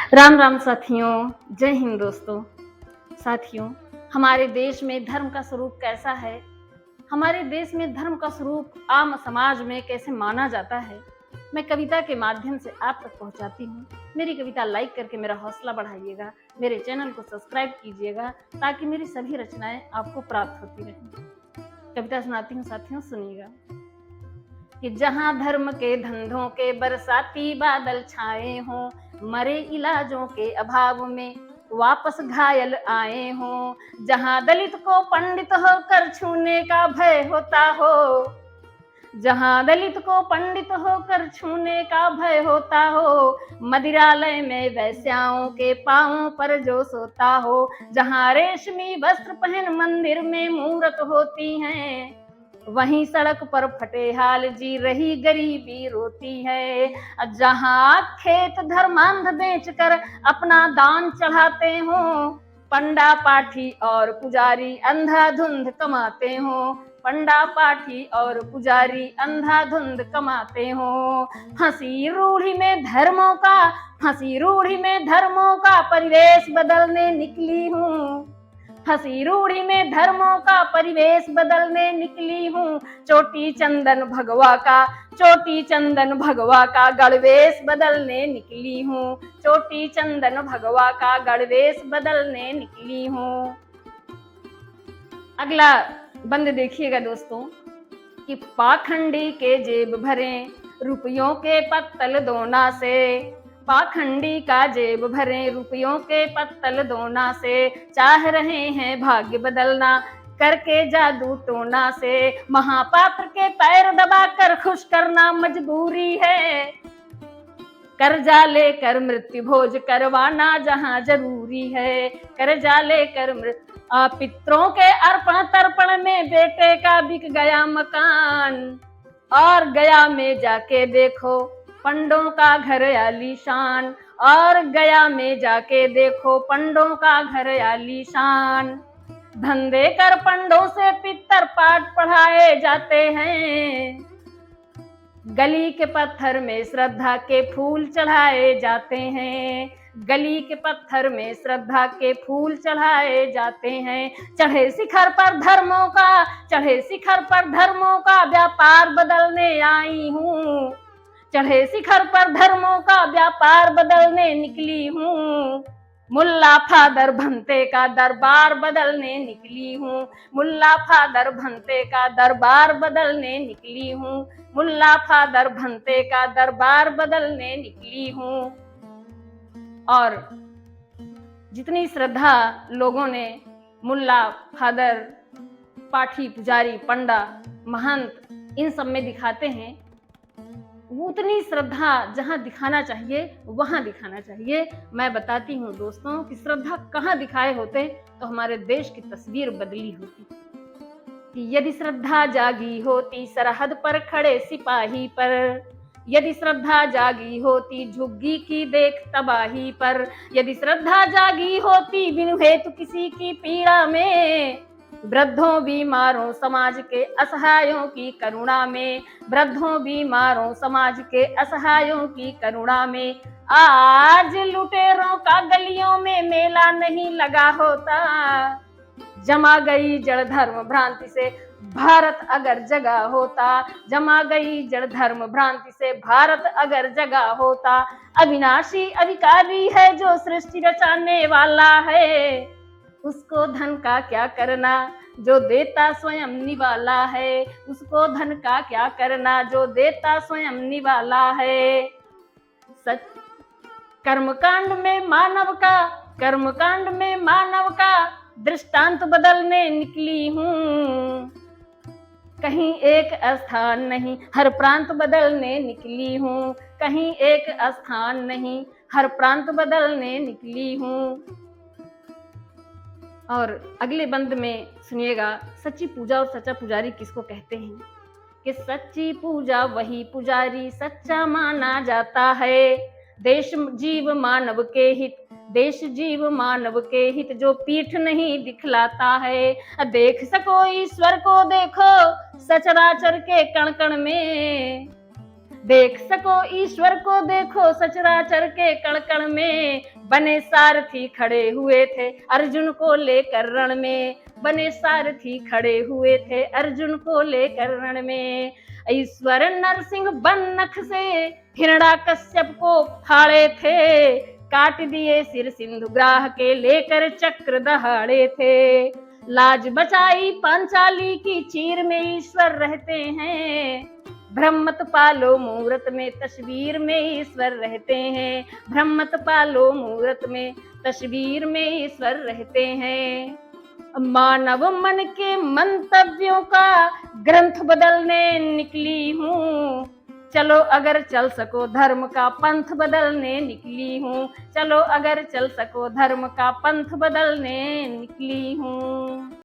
राम राम साथियों, जय हिंद दोस्तों। साथियों, हमारे देश में धर्म का स्वरूप कैसा है? हमारे देश में धर्म का स्वरूप आम समाज में कैसे माना जाता है, मैं कविता के माध्यम से आप तक पहुंचाती हूँ। मेरी कविता लाइक करके मेरा हौसला बढ़ाइएगा, मेरे चैनल को सब्सक्राइब कीजिएगा ताकि मेरी सभी रचनाएं आपको प्राप्त होती रहें। कविता सुनाती हूँ साथियों, सुनिएगा। कि जहाँ धर्म के धंधों के बरसाती बादल छाए हों, मरे इलाजों के अभाव में वापस घायल आए हों, जहाँ दलित को पंडित होकर छूने का भय होता हो, जहाँ दलित को पंडित होकर छूने का भय होता हो, मदिरालय में वैश्याओं के पांवों पर जो सोता हो, जहाँ रेशमी वस्त्र पहन मंदिर में मूरत होती हैं, वहीं सड़क पर फटे हाल जी रही गरीबी रोती है। जहाँ खेत धर्मांध बेचकर अपना दान चढ़ाते हो, पंडा पाठी और पुजारी अंधाधुंध कमाते हो, पंडा पाठी और पुजारी अंधाधुंध कमाते हो। फंसी रूढ़ी में धर्मों का, फंसी रूढ़ी में धर्मों का परिवेश बदलने निकली हूँ, फंसी रूढ़ी में धर्मों का परिवेश बदलने निकली हूँ। चोटी चंदन भगवा का, चोटी चंदन भगवा का गणवेश बदलने निकली हूँ, चोटी चंदन भगवा का गणवेश बदलने निकली हूँ। अगला बंद देखिएगा दोस्तों कि पाखंडी के जेब भरे रुपयों के पत्तल दोना से, पाखंडी का जेब भरे रुपयों के पत्तल दोना से, चाह रहे हैं भाग्य बदलना करके जादू टोना से, महापात्र के पैर दबाकर खुश करना मजबूरी है, कर्जा लेकर मृत्यु भोज करवाना जहां जरूरी है, कर्जा लेकर पितरों के अर्पण तर्पण में बेटे का बिक गया मकान, और गया में जाके देखो पंडों का घर आलीशान, और गया में जाके देखो पंडों का घर आलीशान। धंधे कर पंडों से पितर पाठ पढ़ाए जाते हैं, गली के पत्थर में श्रद्धा के फूल चढ़ाए जाते हैं, गली के पत्थर में श्रद्धा के फूल चढ़ाए जाते हैं। चढ़े शिखर पर धर्मों का, चढ़े शिखर पर धर्मों का व्यापार बदलने आई हूँ, चढ़े शिखर पर धर्मों का व्यापार बदलने निकली हूँ। मुल्ला फादर भंते का दरबार बदलने निकली हूँ, मुल्ला फादर भंते का दरबार बदलने निकली हूँ, मुल्ला फादर भंते का दरबार बदलने निकली हूँ। और जितनी श्रद्धा लोगों ने मुल्ला फादर पाठी पुजारी पंडा महंत इन सब में दिखाते हैं, उतनी श्रद्धा जहां दिखाना चाहिए वहां दिखाना चाहिए। मैं बताती हूँ दोस्तों कि श्रद्धा कहाँ दिखाए होते तो हमारे देश की तस्वीर बदली होती। कि यदि श्रद्धा जागी होती सरहद पर खड़े सिपाही पर, यदि श्रद्धा जागी होती झुग्गी की देख तबाही पर, यदि श्रद्धा जागी होती बिनु हेतु किसी की पीड़ा में, वृद्धों बीमारों समाज के असहायों की करुणा में, वृद्धों बीमारों समाज के असहायों की करुणा में, आज लुटेरों का गलियों में मेला नहीं लगा होता, जमा गई जड़ धर्म भ्रांति से भारत अगर जगा होता, जमा गई जड़ धर्म भ्रांति से भारत अगर जगा होता। अविनाशी अधिकारी है जो सृष्टि रचाने वाला है, उसको धन का क्या करना जो देता स्वयं निवाला है, उसको धन का क्या करना जो देता स्वयं निवाला है। सच कर्मकांड में मानव का, कर्मकांड में मानव का दृष्टांत बदलने निकली हूँ, कहीं एक स्थान नहीं हर प्रांत बदलने निकली हूँ, कहीं एक स्थान नहीं हर प्रांत बदलने निकली हूँ। और अगले बंद में सुनिएगा, सच्ची पूजा और सच्चा पुजारी किसको कहते हैं। कि सच्ची पूजा वही पुजारी सच्चा माना जाता है, देश जीव मानव के हित, देश जीव मानव के हित जो पीठ नहीं दिखलाता है। देख सको ईश्वर को देखो सचराचर के कण कण में, देख सको ईश्वर को देखो सचराचर के कण कण में, बने सारथी खड़े हुए थे अर्जुन को लेकर रण में, बने सारथी खड़े हुए थे अर्जुन को लेकर रण में। ईश्वर नरसिंह बन नख से हिरण्याकश्यप को फाड़े थे, काट दिए सिर सिंधुग्राह के लेकर चक्र दहाड़े थे। लाज बचाई पांचाली की चीर में ईश्वर रहते हैं, ब्रह्मत पालो मुहूर्त में तस्वीर में ईश्वर रहते हैं, ब्रह्मत पालो मुहूर्त में तस्वीर में ईश्वर रहते हैं। मानव मन के मंतव्यों का ग्रंथ बदलने निकली हूँ, चलो अगर चल सको धर्म का पंथ बदलने निकली हूँ, चलो अगर चल सको धर्म का पंथ बदलने निकली हूँ।